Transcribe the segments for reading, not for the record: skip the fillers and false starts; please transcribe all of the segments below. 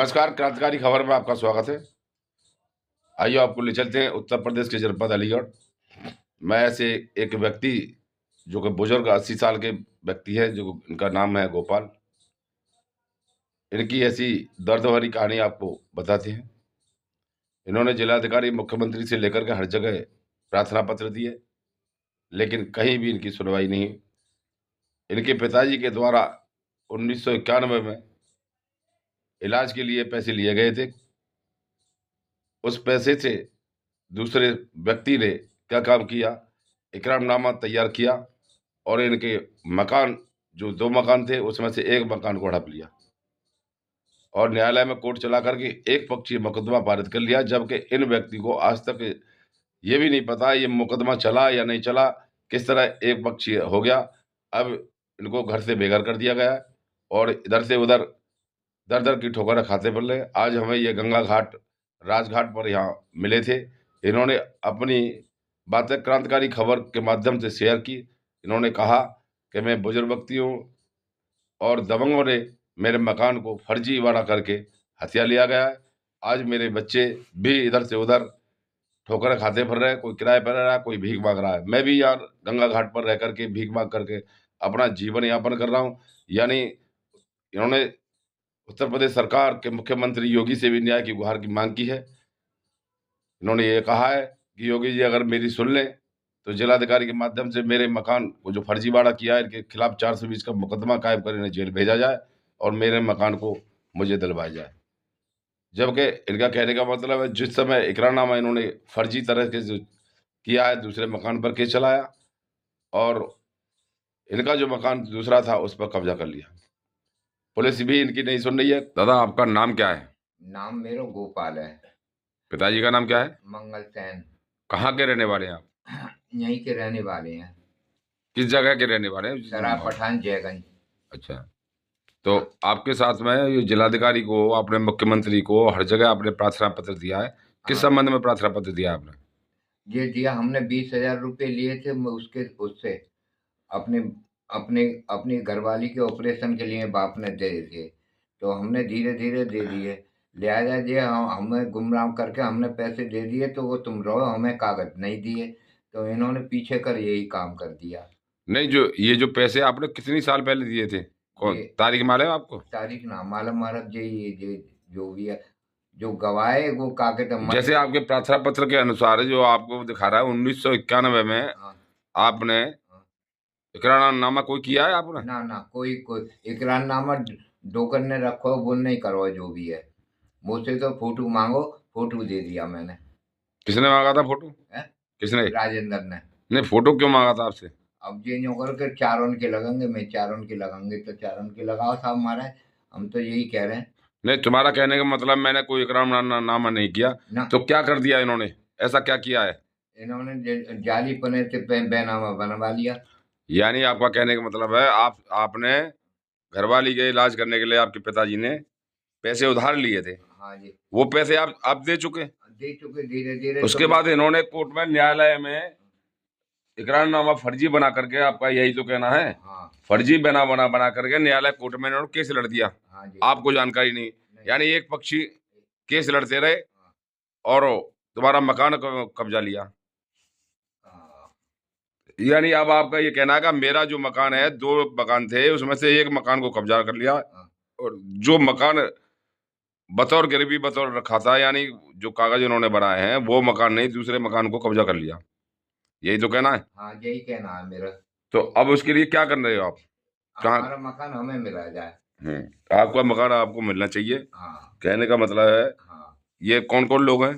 नमस्कार, क्रांतिकारी खबर में आपका स्वागत है। आइए आपको ले चलते हैं उत्तर प्रदेश के जनपद अलीगढ़। मैं ऐसे एक व्यक्ति जो कि बुजुर्ग 80 साल के व्यक्ति है, जो इनका नाम है गोपाल। इनकी ऐसी दर्द भरी कहानी आपको बताते हैं। इन्होंने जिलाधिकारी, मुख्यमंत्री से लेकर के हर जगह प्रार्थना पत्र दिए, लेकिन कहीं भी इनकी सुनवाई नहीं। इनके पिताजी के द्वारा 1991 में इलाज के लिए पैसे लिए गए थे। उस पैसे से दूसरे व्यक्ति ने क्या काम किया, इकरामनामा तैयार किया और इनके मकान, जो 2 मकान थे, उसमें से 1 मकान को हड़प लिया और न्यायालय में कोर्ट चला करके एक पक्षीय मुकदमा पारित कर लिया। जबकि इन व्यक्ति को आज तक ये भी नहीं पता ये मुकदमा चला या नहीं चला, किस तरह एक पक्षीय हो गया। अब इनको घर से बेघर कर दिया गया है और इधर से उधर दर-दर की ठोकरें खाते पड़ रहे हैं। आज हमें ये गंगा घाट, राजघाट पर यहाँ मिले थे। इन्होंने अपनी बातें क्रांतिकारी खबर के माध्यम से शेयर की। इन्होंने कहा कि मैं बुजुर्ग व्यक्ति हूँ और दबंगों ने मेरे मकान को फर्जीवाड़ा करके हथिया लिया गया है। आज मेरे बच्चे भी इधर से उधर ठोकरें खाते फिर रहे हैं, कोई किराए पर रह रहा है, कोई भीख माँग रहा है। मैं भी यार गंगा घाट पर रह कर के भीख माँग करके अपना जीवन यापन कर रहा हूँ। यानी इन्होंने उत्तर प्रदेश सरकार के मुख्यमंत्री योगी से भी न्याय की गुहार की माँग की है। इन्होंने ये कहा है कि योगी जी अगर मेरी सुन लें तो जिलाधिकारी के माध्यम से मेरे मकान को जो फर्जीवाड़ा किया है, इनके खिलाफ 420 का मुकदमा कायम कर इन्हें जेल भेजा जाए और मेरे मकान को मुझे दिलवाया जाए। जबकि इनका कहने का मतलब है, जिस समय इकरारनामा इन्होंने फर्जी तरह के जो किया है, दूसरे मकान पर केस चलाया और इनका जो मकान दूसरा था उस पर कब्जा कर लिया। पुलिस भी इनकी नहीं सुन रही है। दादा, आपका नाम क्या है? नाम मेरा गोपाल है। पिताजी का नाम क्या है? मंगल सेन। कहाँ के रहने वाले हैं आप? यहीं के रहने वाले हैं। किस जगह के रहने वाले हैं? सराय पठान जयगंज। अच्छा, तो आपके साथ में ये जिलाधिकारी को, आपने मुख्यमंत्री को, हर जगह आपने प्रार्थना पत्र दिया है। किस संबंध में प्रार्थना पत्र दिया आपने? ये दिया हमने 20,000 रुपये लिए थे उससे अपने अपने अपनी घरवाली के ऑपरेशन के लिए बाप ने दे दिए, तो हमने धीरे धीरे दे दिए। लिहाजा ये हमें गुमराह करके हमने पैसे दे दिए, तो वो तुम रहो, हमें कागज नहीं दिए, तो इन्होंने पीछे कर यही काम कर दिया। नहीं, जो पैसे आपने कितनी साल पहले दिए थे, कौन तारीख मालूम है आपको? तारीख ना मालूम, महाराज जी, ये जो भी है, जो गवाह है वो कागज जैसे आपके प्रार्थना पत्र के अनुसार जो आपको दिखा रहा है 1991 में आपने इकरारनामा कोई किया है आपने? ना कोई इकरारनामा डोकर ने रखो, वो नहीं करो, जो भी है। मुझसे तो फोटो मांगो, फोटो दे दिया मैंने। किसने मांगा था फोटो? किसने? राजेंद्र ने। नहीं, फोटो क्यों मांगा था आपसे? अब ये न्यू कर के 4 उनके लगेंगे, मैं 4 उनके लगाएंगे, तो 4 उनके लगाओ साहब महाराज, हम तो यही कह रहे हैं। नहीं, तुम्हारा कहने का मतलब मैंने कोई इकरारनामा नहीं किया तो क्या कर दिया इन्होंने? ऐसा क्या किया है? इन्होंने जाली पने से बैनामा बनवा लिया। यानी आपका कहने का मतलब है आपने घरवाली के इलाज करने के लिए आपके पिताजी ने पैसे उधार लिए थे। हाँ जी। वो पैसे आप दे चुके? धीरे धीरे। उसके बाद इन्होंने कोर्ट में, न्यायालय में इकरारनामा फर्जी बना करके, आपका यही तो कहना है? हाँ। फर्जी बना करके न्यायालय कोर्ट में इन्होंने केस लड़ दिया। हाँ जी। आपको जानकारी नहीं, यानी एक पक्षी केस लड़ते रहे और तुम्हारा मकान कब्जा लिया। यानी अब आपका ये कहना है कि मेरा जो मकान है, 2 मकान थे, उसमें से 1 मकान को कब्जा कर लिया और जो मकान बतौर गिरवी बतौर रखा था, यानी जो कागज उन्होंने बनाए हैं, वो मकान नहीं, दूसरे मकान को कब्जा कर लिया। यही तो कहना है? हाँ, यही कहना है मेरा। तो अब उसके लिए क्या कर रहे हो आप? हमारा मकान हमें मिला जाए। आपका मकान आपको मिलना चाहिए। हाँ। कहने का मतलब है। हाँ। ये कौन कौन लोग हैं?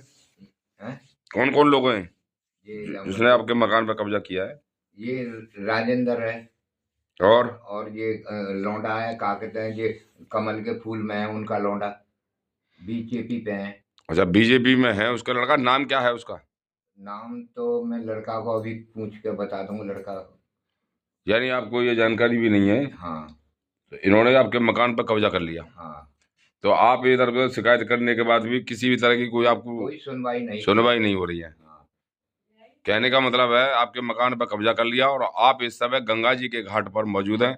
कौन कौन लोग हैं जिसने आपके मकान पर कब्जा किया है? ये राजेंद्र है और ये लौंडा है, क्या कहते हैं, ये कमल के फूल में है उनका लौंडा, बीजेपी पे है। अच्छा, बीजेपी में है उसका लड़का। नाम क्या है उसका? नाम तो मैं लड़का को अभी पूछ के बता दूंगा, लड़का। यानी आपको ये जानकारी भी नहीं है? हाँ। तो इन्होंने आपके मकान पर कब्जा कर लिया। हाँ। तो आप इधर उधर शिकायत करने के बाद भी किसी भी तरह की कोई आपको कोई सुनवाई नहीं हो रही है। हाँ। कहने का मतलब है आपके मकान पर कब्जा कर लिया और आप इस समय गंगा जी के घाट पर मौजूद हैं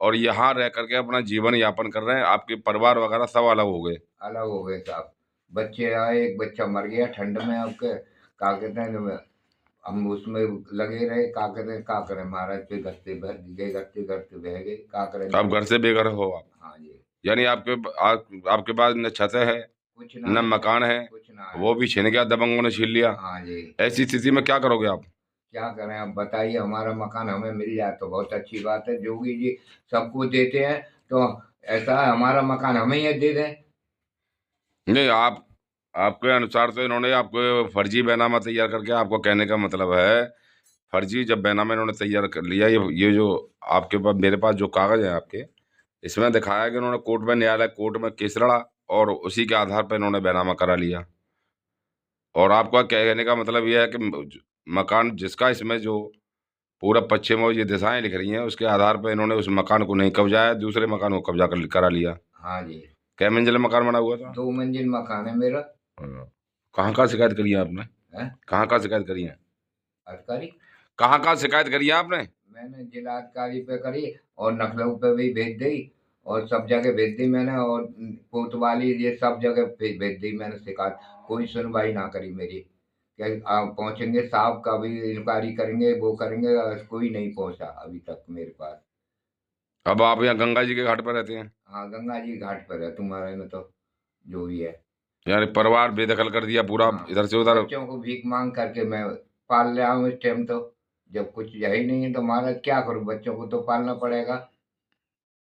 और यहाँ रह करके अपना जीवन यापन कर रहे हैं। आपके परिवार वगैरह सब अलग हो गए। अलग हो गए साहब। बच्चे आए, एक बच्चा मर गया ठंड में आपके, क्या कहते हैं, हम उसमें लगे रहे, क्या करें क्या करें महाराज, फिर गत्ते भर गए, गत्ते गत्ते बह गए, क्या करें। तो आप घर से बेघर हो आप? हाँ जी। यानी आपके पास न छत है कुछ ना न मकान है, कुछ ना है। वो भी छीन गया, दबंगों ने छीन लिया। हाँ जी। ऐसी स्थिति में क्या करोगे आप? क्या करें अब बताइए, हमारा मकान हमें मिल जाए तो बहुत अच्छी बात है, जोगी जी सबको देते हैं, तो ऐसा है हमारा मकान हमें ही दे दें। नहीं, आपके अनुसार तो इन्होंने आपको फर्जी बैनामा तैयार करके, आपको कहने का मतलब है फर्जी जब बैनामा इन्होंने तैयार कर लिया, ये जो आपके पास, मेरे पास जो कागज है आपके, इसमें दिखाया कि इन्होंने कोर्ट में, न्यायालय कोर्ट में केस लड़ा और उसी के आधार पर इन्होंने बैनामा करा लिया। और आपका कहने का मतलब यह है कि मकान जिसका, इसमें जो पूरा पश्चिम और ये दिशाएं लिख रही हैं, उसके आधार पर इन्होंने उस मकान को नहीं कब्जाया, दूसरे मकान को कब्जा करा लिया। हाँ जी। कै मंजिल मकान बना हुआ था? 2 मंजिल मकान है मेरा। हाँ। कहाँ कहाँ शिकायत करी है आपने? है कहाँ कहाँ शिकायत करी है? अधिकारी, कहाँ कहाँ शिकायत करी है आपने? मैंने जिला अधिकारी पे करी, और लखनऊ पे भी भेज दी, और सब जगह भेज दी मैंने, और कोतवाली ये सब जगह भेज दी मैंने शिकायत। कोई सुनवाई ना करी मेरी। क्या आप पहुंचेंगे साहब का भी इंक्वायरी करेंगे, वो करेंगे, कोई नहीं पहुंचा अभी तक मेरे पास। अब आप यहाँ गंगा जी के घाट पर रहते हैं? हाँ, गंगा जी घाट पर है, तुम्हारे में तो जो भी है। यानी परिवार बेदखल कर दिया पूरा, हाँ, इधर से उधर। बच्चों को भीख मांग करके मैं पाल रहा हूँ इस टाइम तो। जब कुछ है ही नहीं है तो महाराज क्या करूँ, बच्चों को तो पालना पड़ेगा।